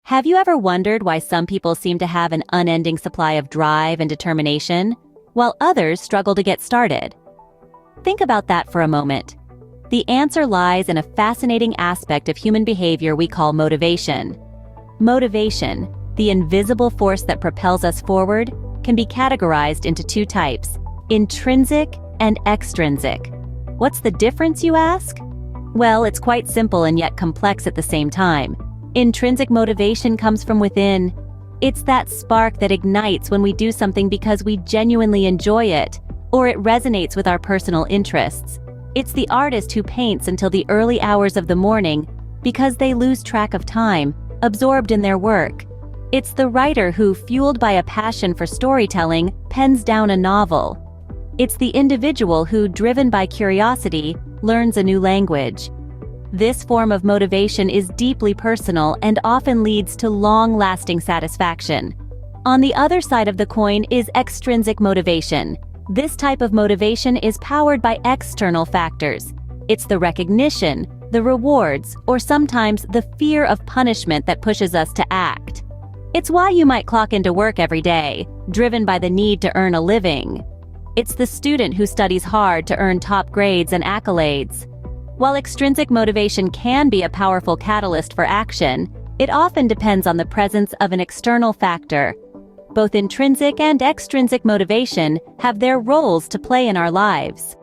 Have you ever wondered why some people seem to have an unending supply of drive and determination, while others struggle to get started? Think about that for a moment. The answer lies in a fascinating aspect of human behavior we call motivation. Motivation, the invisible force that propels us forward, can be categorized into two types: intrinsic and extrinsic. What's the difference, you ask? Well, it's quite simple and yet complex at the same time. Intrinsic motivation comes from within. It's that spark that ignites when we do something because we genuinely enjoy it, or it resonates with our personal interests. It's the artist who paints until the early hours of the morning because they lose track of time, absorbed in their work. It's the writer who, fueled by a passion for storytelling, pens down a novel. It's the individual who, driven by curiosity, learns a new language. This form of motivation is deeply personal and often leads to long-lasting satisfaction. On the other side of the coin is extrinsic motivation. This type of motivation is powered by external factors. It's the recognition, the rewards, or sometimes the fear of punishment that pushes us to act. It's why you might clock into work every day, driven by the need to earn a living. It's the student who studies hard to earn top grades and accolades. While extrinsic motivation can be a powerful catalyst for action, it often depends on the presence of an external factor. Both intrinsic and extrinsic motivation have their roles to play in our lives.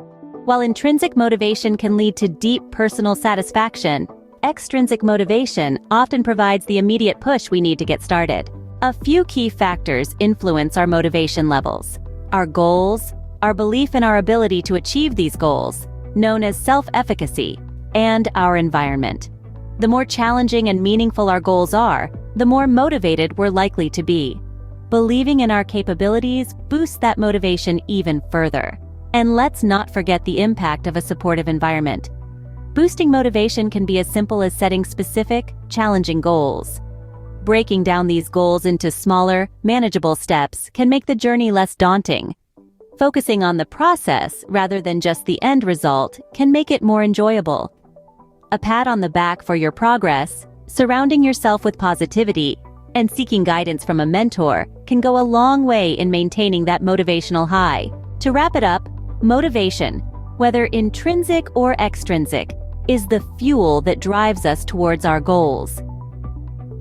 While intrinsic motivation can lead to deep personal satisfaction, extrinsic motivation often provides the immediate push we need to get started. A few key factors influence our motivation levels: our goals, our belief in our ability to achieve these goals, known as self-efficacy, and our environment. The more challenging and meaningful our goals are, the more motivated we're likely to be. Believing in our capabilities boosts that motivation even further. And let's not forget the impact of a supportive environment. Boosting motivation can be as simple as setting specific, challenging goals. Breaking down these goals into smaller, manageable steps can make the journey less daunting. Focusing on the process rather than just the end result can make it more enjoyable. A pat on the back for your progress, surrounding yourself with positivity, and seeking guidance from a mentor can go a long way in maintaining that motivational high. To wrap it up, motivation, whether intrinsic or extrinsic, is the fuel that drives us towards our goals.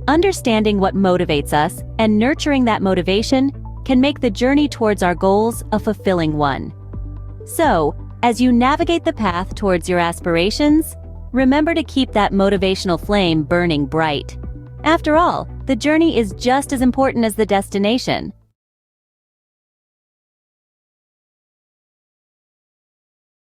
Understanding what motivates us and nurturing that motivation can make the journey towards our goals a fulfilling one. So, as you navigate the path towards your aspirations, remember to keep that motivational flame burning bright. After all, the journey is just as important as the destination.